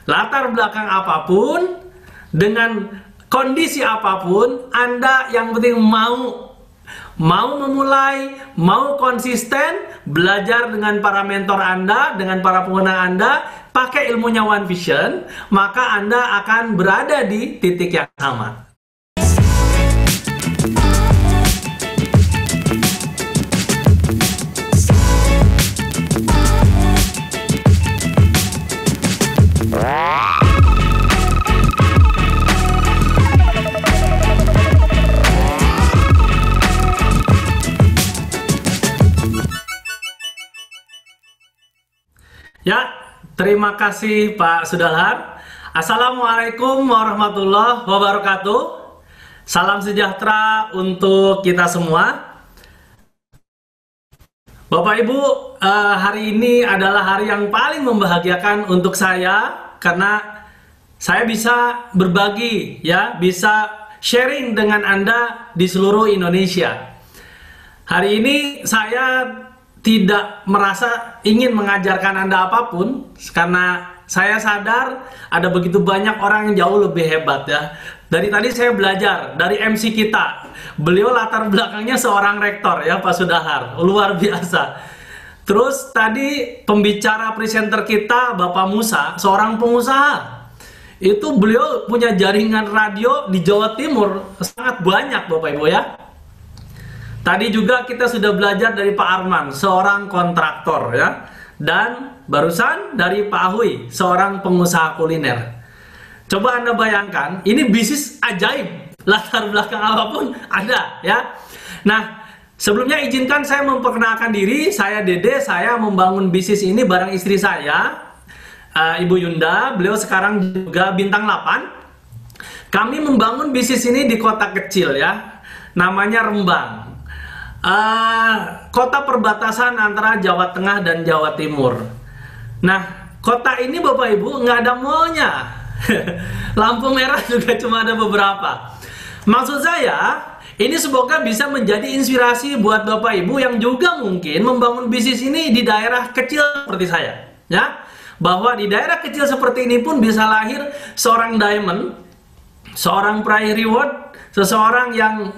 latar belakang apapun, dengan kondisi apapun, Anda yang penting mau memulai, mau konsisten, belajar dengan para mentor Anda, dengan para pengguna Anda, pakai ilmunya One Vision, maka Anda akan berada di titik yang sama. Ya, terima kasih Pak Sudahar. Assalamualaikum warahmatullahi wabarakatuh. Salam sejahtera untuk kita semua. Bapak Ibu, hari ini adalah hari yang paling membahagiakan untuk saya karena saya bisa berbagi, ya, bisa sharing dengan Anda di seluruh Indonesia. Hari ini saya tidak merasa ingin mengajarkan Anda apapun, karena saya sadar ada begitu banyak orang yang jauh lebih hebat, ya. Dari tadi saya belajar dari MC kita. Beliau latar belakangnya seorang rektor, ya, Pak Sudahar. Luar biasa. Terus tadi pembicara presenter kita Bapak Musa, seorang pengusaha. Itu beliau punya jaringan radio di Jawa Timur sangat banyak, Bapak Ibu, ya. Tadi juga kita sudah belajar dari Pak Arman, seorang kontraktor, ya. Dan barusan dari Pak Ahui, seorang pengusaha kuliner. Coba Anda bayangkan, ini bisnis ajaib. Latar belakang apapun ada, ya. Nah, sebelumnya izinkan saya memperkenalkan diri. Saya Dede, saya membangun bisnis ini bareng istri saya, Ibu Yunda. Beliau sekarang juga bintang 8. Kami membangun bisnis ini di kota kecil, ya. Namanya Rembang. Kota perbatasan antara Jawa Tengah dan Jawa Timur. Nah, kota ini Bapak Ibu nggak ada mallnya. Lampu merah juga cuma ada beberapa. Maksud saya, ini semoga bisa menjadi inspirasi buat Bapak Ibu yang juga mungkin membangun bisnis ini di daerah kecil seperti saya, ya. Bahwa di daerah kecil seperti ini pun bisa lahir seorang diamond, seorang prize reward, seseorang yang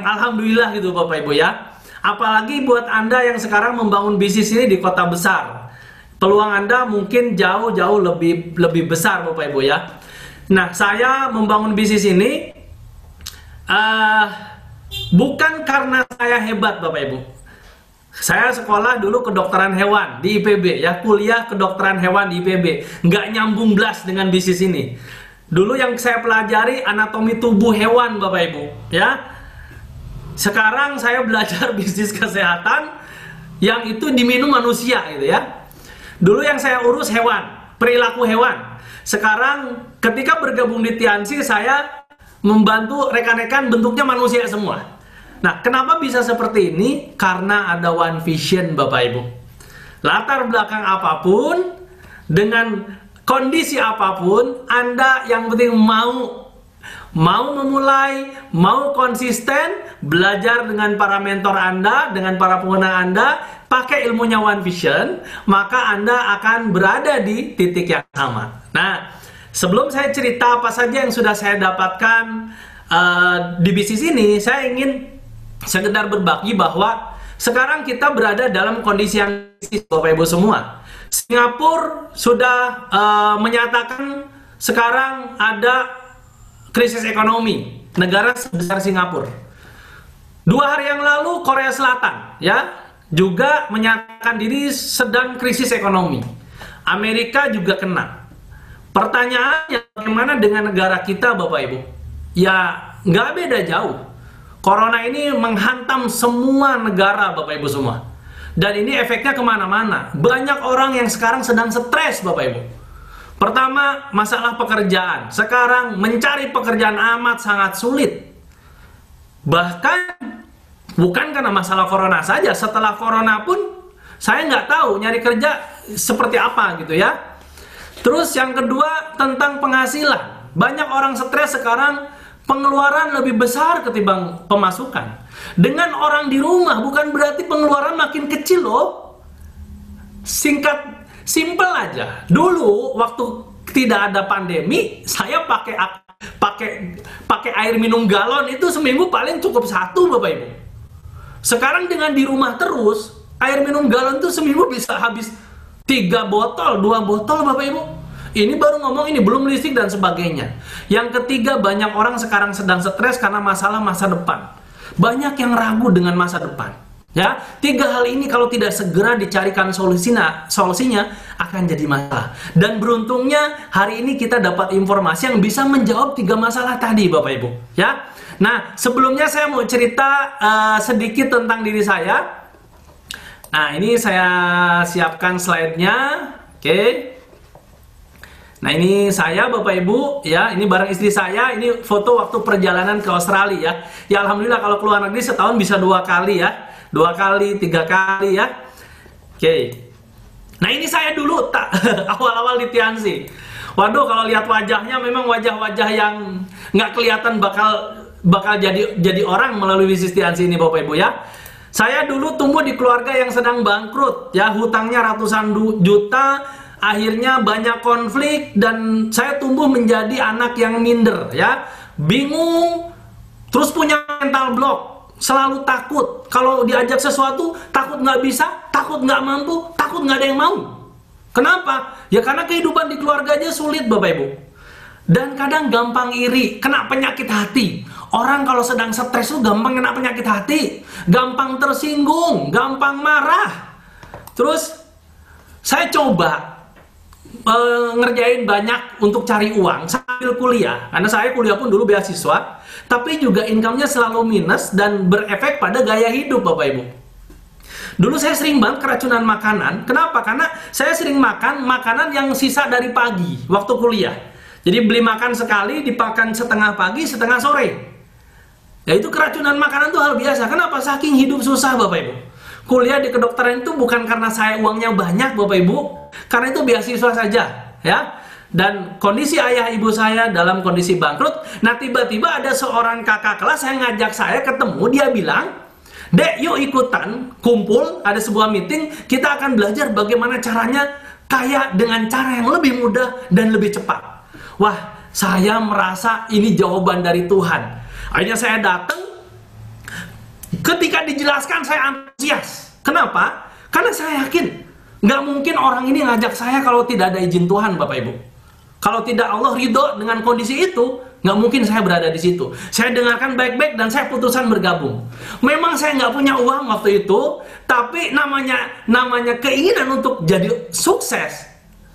alhamdulillah gitu Bapak Ibu, ya. Apalagi buat Anda yang sekarang membangun bisnis ini di kota besar. Peluang Anda mungkin jauh-jauh lebih besar Bapak Ibu, ya. Nah, saya membangun bisnis ini bukan karena saya hebat Bapak Ibu. Saya sekolah dulu kedokteran hewan di IPB, ya, kuliah kedokteran hewan di IPB. Nggak nyambung blas dengan bisnis ini. Dulu yang saya pelajari anatomi tubuh hewan Bapak Ibu, ya. Sekarang saya belajar bisnis kesehatan yang itu diminum manusia gitu, ya. Dulu yang saya urus hewan, perilaku hewan. Sekarang ketika bergabung di Tiansi, saya membantu rekan-rekan bentuknya manusia semua. Nah, kenapa bisa seperti ini? Karena ada One Vision Bapak Ibu. Latar belakang apapun, dengan kondisi apapun, Anda yang penting mau memulai, mau konsisten, belajar dengan para mentor Anda, dengan para pengguna Anda, pakai ilmunya One Vision, maka Anda akan berada di titik yang sama. Nah, sebelum saya cerita apa saja yang sudah saya dapatkan di bisnis ini, saya ingin sekedar berbagi bahwa sekarang kita berada dalam kondisi yang kritis Bapak Ibu semua. Singapura sudah menyatakan sekarang ada krisis ekonomi, negara sebesar Singapura. 2 hari yang lalu Korea Selatan, ya, juga menyatakan diri sedang krisis ekonomi. Amerika juga kena. Pertanyaannya, bagaimana dengan negara kita Bapak Ibu? Ya, nggak beda jauh. Corona ini menghantam semua negara Bapak Ibu semua. Dan ini efeknya kemana-mana. Banyak orang yang sekarang sedang stres Bapak Ibu. Pertama, masalah pekerjaan. Sekarang mencari pekerjaan amat sangat sulit. Bahkan bukan karena masalah corona saja. Setelah corona pun saya nggak tahu nyari kerja seperti apa gitu, ya. Terus yang kedua tentang penghasilan. Banyak orang stres sekarang, pengeluaran lebih besar ketimbang pemasukan. Dengan orang di rumah bukan berarti pengeluaran makin kecil loh. Simple aja. Dulu waktu tidak ada pandemi, saya pakai air minum galon itu seminggu paling cukup 1, Bapak Ibu. Sekarang dengan di rumah terus, air minum galon itu seminggu bisa habis 3 botol, 2 botol, Bapak Ibu. Ini baru ngomong, ini belum listrik dan sebagainya. Yang ketiga, banyak orang sekarang sedang stres karena masalah masa depan. Banyak yang ragu dengan masa depan. Ya, 3 hal ini kalau tidak segera dicarikan solusinya akan jadi masalah. Dan beruntungnya hari ini kita dapat informasi yang bisa menjawab 3 masalah tadi, Bapak Ibu. Ya. Nah, sebelumnya saya mau cerita sedikit tentang diri saya. Nah, ini saya siapkan slide-nya. Oke. Nah, ini saya, Bapak Ibu, ya. Ini bareng istri saya. Ini foto waktu perjalanan ke Australia, ya. Ya, alhamdulillah kalau keluar negeri setahun bisa 2 kali, ya. 2 kali, 3 kali, ya. Oke. Nah, ini saya dulu awal-awal di Tiansi. Waduh, kalau lihat wajahnya memang wajah-wajah yang nggak kelihatan bakal jadi orang melalui bisnis Tiansi ini, Bapak Ibu, ya. Saya dulu tumbuh di keluarga yang sedang bangkrut, ya, hutangnya ratusan juta, akhirnya banyak konflik, dan saya tumbuh menjadi anak yang minder, ya, bingung, terus punya mental block, selalu takut, kalau diajak sesuatu, takut nggak bisa, takut nggak mampu, takut nggak ada yang mau. Kenapa? Ya karena kehidupan di keluarganya sulit, Bapak Ibu. Dan kadang gampang iri, kena penyakit hati. Orang kalau sedang stres itu gampang kena penyakit hati, gampang tersinggung, gampang marah. Terus saya coba ngerjain banyak untuk cari uang sambil kuliah, karena saya kuliah pun dulu beasiswa, tapi juga income-nya selalu minus dan berefek pada gaya hidup, Bapak Ibu. Dulu saya sering banget keracunan makanan. Kenapa? Karena saya sering makan makanan yang sisa dari pagi waktu kuliah. Jadi beli makan sekali, dipakan setengah pagi, setengah sore. Ya itu keracunan makanan itu hal biasa. Kenapa? Saking hidup susah, Bapak Ibu. Kuliah di kedokteran itu bukan karena saya uangnya banyak, Bapak Ibu, karena itu beasiswa saja, ya. Dan kondisi ayah ibu saya dalam kondisi bangkrut. Nah, tiba-tiba ada seorang kakak kelas yang ngajak saya ketemu. Dia bilang, "Dek, yuk ikutan kumpul, ada sebuah meeting, kita akan belajar bagaimana caranya kaya dengan cara yang lebih mudah dan lebih cepat." Wah, saya merasa ini jawaban dari Tuhan. Akhirnya saya datang. Ketika dijelaskan saya antusias. Kenapa? Karena saya yakin nggak mungkin orang ini ngajak saya kalau tidak ada izin Tuhan, Bapak Ibu. Kalau tidak Allah ridho dengan kondisi itu, nggak mungkin saya berada di situ. Saya dengarkan baik-baik dan saya putuskan bergabung. Memang saya nggak punya uang waktu itu, tapi namanya keinginan untuk jadi sukses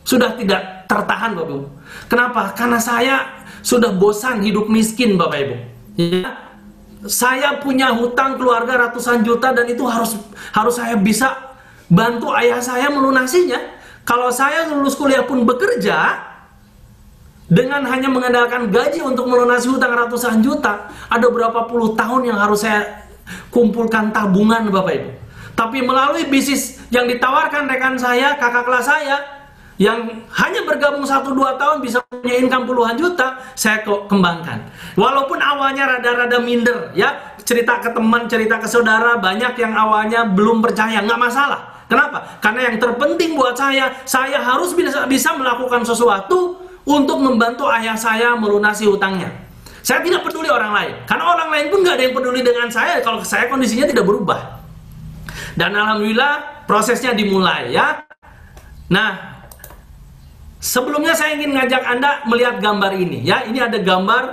sudah tidak tertahan, Bapak Ibu. Kenapa? Karena saya sudah bosan hidup miskin, Bapak Ibu. Ya, saya punya hutang keluarga ratusan juta dan itu harus saya bisa bantu ayah saya melunasinya. Kalau saya lulus kuliah pun bekerja dengan hanya mengandalkan gaji untuk melunasi hutang ratusan juta, ada berapa puluh tahun yang harus saya kumpulkan tabungan, Bapak Ibu. Tapi melalui bisnis yang ditawarkan rekan saya, kakak kelas saya, yang hanya bergabung 1-2 tahun bisa punya income puluhan juta, saya kembangkan. Walaupun awalnya rada-rada minder, ya, cerita ke teman, cerita ke saudara, banyak yang awalnya belum percaya, nggak masalah. Kenapa? Karena yang terpenting buat saya harus bisa melakukan sesuatu untuk membantu ayah saya melunasi hutangnya. Saya tidak peduli orang lain, karena orang lain pun nggak ada yang peduli dengan saya kalau saya kondisinya tidak berubah. Dan alhamdulillah prosesnya dimulai, ya. Nah, sebelumnya saya ingin ngajak Anda melihat gambar ini, ya. Ini ada gambar.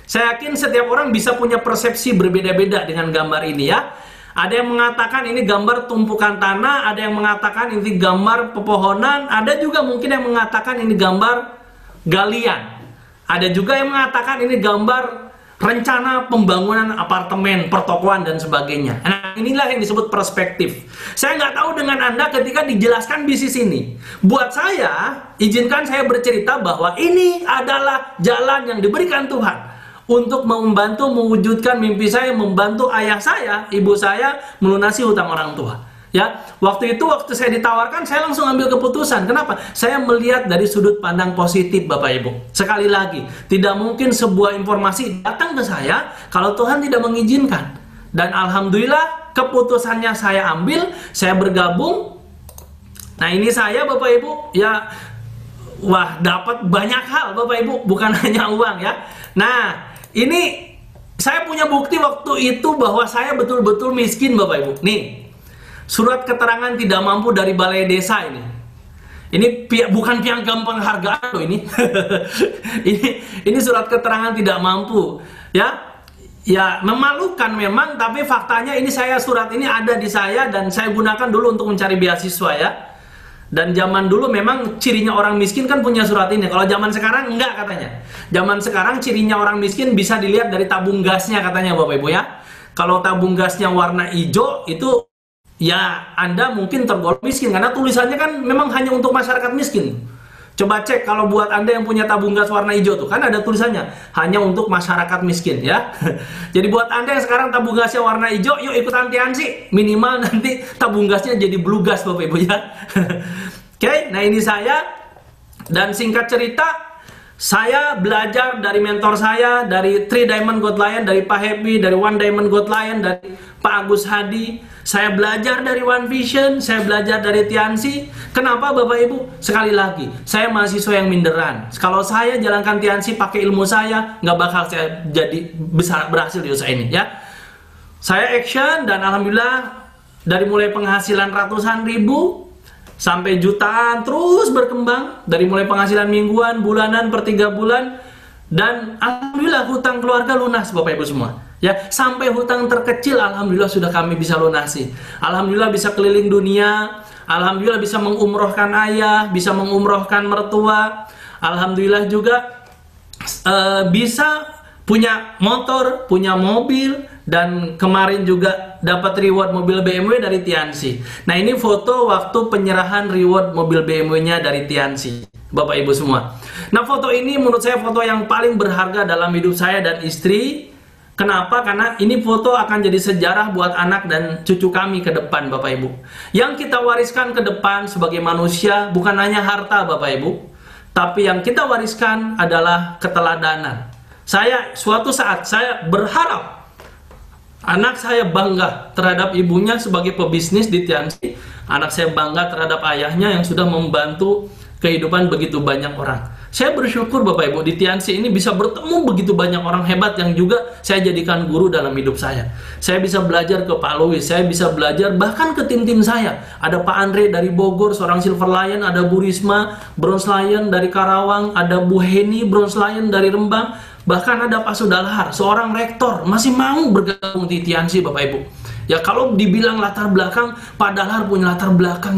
Saya yakin setiap orang bisa punya persepsi berbeda-beda dengan gambar ini, ya. Ada yang mengatakan ini gambar tumpukan tanah, ada yang mengatakan ini gambar pepohonan, ada juga mungkin yang mengatakan ini gambar galian. Ada juga yang mengatakan ini gambar rencana pembangunan apartemen, pertokoan, dan sebagainya. Nah, inilah yang disebut perspektif. Saya nggak tahu dengan Anda ketika dijelaskan bisnis ini. Buat saya, izinkan saya bercerita bahwa ini adalah jalan yang diberikan Tuhan untuk membantu mewujudkan mimpi saya, membantu ayah saya, ibu saya melunasi hutang orang tua. Ya, waktu saya ditawarkan, saya langsung ambil keputusan. Kenapa? Saya melihat dari sudut pandang positif, Bapak Ibu. Sekali lagi, tidak mungkin sebuah informasi datang ke saya kalau Tuhan tidak mengizinkan. Dan alhamdulillah, keputusannya saya ambil, saya bergabung. Nah ini saya Bapak Ibu ya, wah dapat banyak hal Bapak Ibu, bukan hanya uang ya. Nah ini saya punya bukti waktu itu bahwa saya betul-betul miskin Bapak Ibu. Nih surat keterangan tidak mampu dari balai desa ini. Ini bukan piagam penghargaan loh ini. ini surat keterangan tidak mampu ya. Ya memalukan memang, tapi faktanya ini surat ini ada di saya dan saya gunakan dulu untuk mencari beasiswa ya. Dan zaman dulu memang cirinya orang miskin kan punya surat ini. Kalau zaman sekarang enggak katanya. Zaman sekarang cirinya orang miskin bisa dilihat dari tabung gasnya katanya Bapak Ibu ya. Kalau tabung gasnya warna hijau itu ya Anda mungkin tergolong miskin karena tulisannya kan memang hanya untuk masyarakat miskin. Coba cek kalau buat Anda yang punya tabung gas warna hijau tuh kan ada tulisannya hanya untuk masyarakat miskin ya. Jadi buat Anda yang sekarang tabung gasnya warna hijau, yuk ikutan Tiansi, minimal nanti tabung gasnya jadi blue gas Bapak Ibu ya. Oke, nah ini saya, dan singkat cerita saya belajar dari mentor saya, dari 3 Diamond God Lion, dari Pak Happy, dari 1 Diamond God Lion, dari Pak Agus Hadi. Saya belajar dari One Vision, saya belajar dari Tiansi. Kenapa Bapak Ibu? Sekali lagi, saya mahasiswa yang minderan. Kalau saya jalankan Tiansi pakai ilmu saya, nggak bakal saya jadi berhasil di usaha ini ya. Saya action dan alhamdulillah dari mulai penghasilan ratusan ribu sampai jutaan terus berkembang. Dari mulai penghasilan mingguan, bulanan, per 3 bulan, dan alhamdulillah hutang keluarga lunas Bapak Ibu semua. Ya, sampai hutang terkecil alhamdulillah sudah kami bisa lunasi. Alhamdulillah bisa keliling dunia, alhamdulillah bisa mengumrohkan ayah, bisa mengumrohkan mertua. Alhamdulillah juga bisa punya motor, punya mobil, dan kemarin juga dapat reward mobil BMW dari Tiansi. Nah, ini foto waktu penyerahan reward mobil BMW-nya dari Tiansi, Bapak Ibu semua. Nah, foto ini menurut saya foto yang paling berharga dalam hidup saya dan istri. Kenapa? Karena ini foto akan jadi sejarah buat anak dan cucu kami ke depan Bapak Ibu. Yang kita wariskan ke depan sebagai manusia bukan hanya harta Bapak Ibu, tapi yang kita wariskan adalah keteladanan. Suatu saat saya berharap anak saya bangga terhadap ibunya sebagai pebisnis di Tiansi. Anak saya bangga terhadap ayahnya yang sudah membantu kehidupan begitu banyak orang. Saya bersyukur Bapak Ibu di Tiansi ini bisa bertemu begitu banyak orang hebat yang juga saya jadikan guru dalam hidup saya. Saya bisa belajar ke Pak Louis, saya bisa belajar bahkan ke tim-tim saya. Ada Pak Andre dari Bogor, seorang Silver Lion, ada Bu Risma, Bronze Lion dari Karawang, ada Bu Heni, Bronze Lion dari Rembang, bahkan ada Pak Sudalhar, seorang rektor, masih mau bergabung di Tiansi Bapak Ibu. Ya kalau dibilang latar belakang, Pak Dalhar punya latar belakang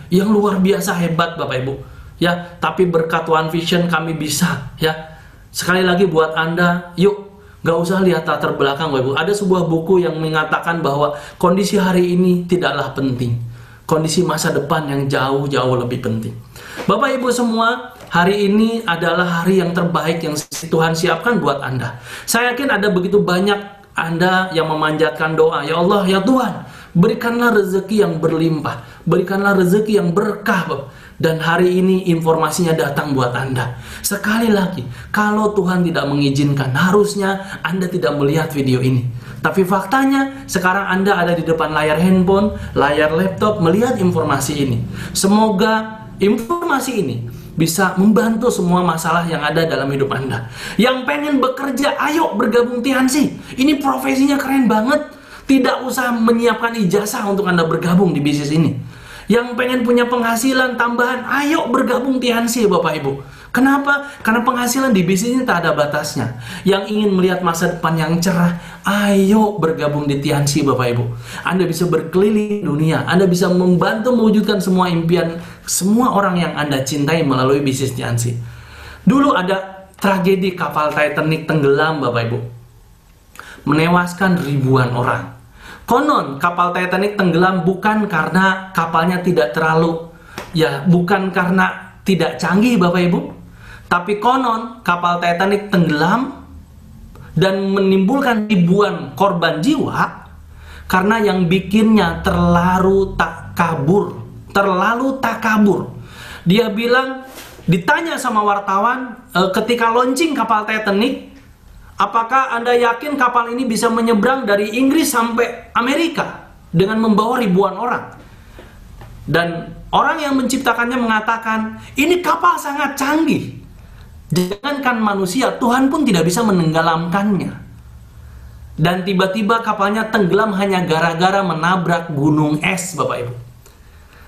yang luar biasa hebat Bapak Ibu. Ya, tapi berkat One Vision kami bisa ya. Sekali lagi buat Anda, yuk gak usah lihat latar belakang Bapak Ibu. Ada sebuah buku yang mengatakan bahwa kondisi hari ini tidaklah penting, kondisi masa depan yang jauh-jauh lebih penting. Bapak Ibu semua, hari ini adalah hari yang terbaik yang Tuhan siapkan buat Anda. Saya yakin ada begitu banyak Anda yang memanjatkan doa, ya Allah, ya Tuhan, berikanlah rezeki yang berlimpah, berikanlah rezeki yang berkah Bapak. Dan hari ini informasinya datang buat Anda. Sekali lagi, kalau Tuhan tidak mengizinkan, harusnya Anda tidak melihat video ini. Tapi faktanya, sekarang Anda ada di depan layar handphone, layar laptop, melihat informasi ini. Semoga informasi ini bisa membantu semua masalah yang ada dalam hidup Anda. Yang pengen bekerja, ayo bergabung Tiansi. Ini profesinya keren banget. Tidak usah menyiapkan ijazah untuk Anda bergabung di bisnis ini. Yang pengen punya penghasilan tambahan, ayo bergabung Tiansi Bapak Ibu. Kenapa? Karena penghasilan di bisnis ini tak ada batasnya. Yang ingin melihat masa depan yang cerah, ayo bergabung di Tiansi Bapak Ibu. Anda bisa berkeliling dunia, Anda bisa membantu mewujudkan semua impian semua orang yang Anda cintai melalui bisnis Tiansi. Dulu ada tragedi kapal Titanic tenggelam Bapak Ibu, menewaskan ribuan orang. Konon kapal Titanic tenggelam bukan karena kapalnya bukan karena tidak canggih Bapak Ibu, tapi konon kapal Titanic tenggelam dan menimbulkan ribuan korban jiwa karena yang bikinnya terlalu takabur. Dia bilang, ditanya sama wartawan ketika launching kapal Titanic, apakah Anda yakin kapal ini bisa menyeberang dari Inggris sampai Amerika dengan membawa ribuan orang? Dan Orang yang menciptakannya mengatakan, ini kapal sangat canggih. Jangankan manusia, Tuhan pun tidak bisa menenggelamkannya. Dan tiba-tiba kapalnya tenggelam hanya gara-gara menabrak gunung es, Bapak Ibu.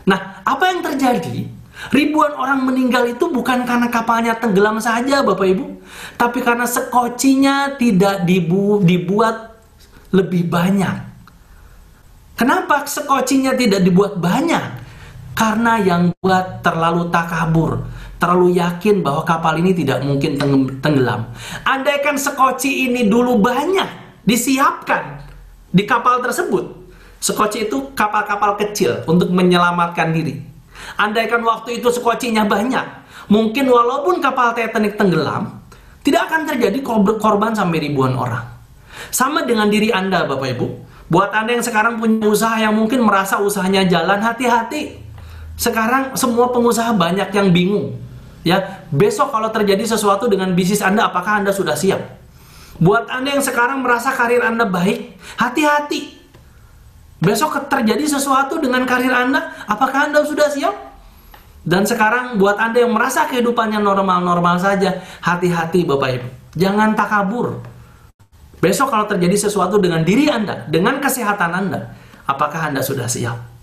Nah, apa yang terjadi? Ribuan orang meninggal itu bukan karena kapalnya tenggelam saja, Bapak Ibu, tapi karena sekocinya tidak dibuat lebih banyak. Kenapa sekocinya tidak dibuat banyak? Karena yang buat terlalu takabur, terlalu yakin bahwa kapal ini tidak mungkin tenggelam. Andaikan sekoci ini dulu banyak disiapkan di kapal tersebut. Sekoci itu kapal-kapal kecil untuk menyelamatkan diri. Andaikan waktu itu sekocinya banyak, mungkin walaupun kapal Titanic tenggelam, tidak akan terjadi korban sampai ribuan orang. Sama dengan diri Anda, Bapak Ibu. Buat Anda yang sekarang punya usaha yang mungkin merasa usahanya jalan, hati-hati. Sekarang semua pengusaha banyak yang bingung. Ya, besok kalau terjadi sesuatu dengan bisnis Anda, apakah Anda sudah siap? Buat Anda yang sekarang merasa karir Anda baik, hati-hati. Besok terjadi sesuatu dengan karir Anda, apakah Anda sudah siap? Dan sekarang buat Anda yang merasa kehidupannya normal-normal saja, hati-hati Bapak Ibu. Jangan takabur. Besok kalau terjadi sesuatu dengan diri Anda, dengan kesehatan Anda, apakah Anda sudah siap?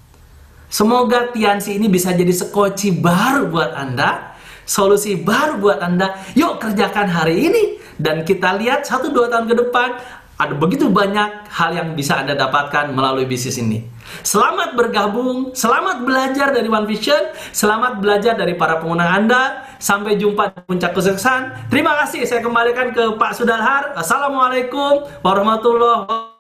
Semoga Tiansi ini bisa jadi sekoci baru buat Anda, solusi baru buat Anda. Yuk kerjakan hari ini, dan kita lihat 1-2 tahun ke depan, ada begitu banyak hal yang bisa Anda dapatkan melalui bisnis ini. Selamat bergabung, selamat belajar dari One Vision, selamat belajar dari para pengguna Anda. Sampai jumpa di puncak kesuksesan. Terima kasih, saya kembalikan ke Pak Sudalhar. Assalamualaikum warahmatullahi wabarakatuh.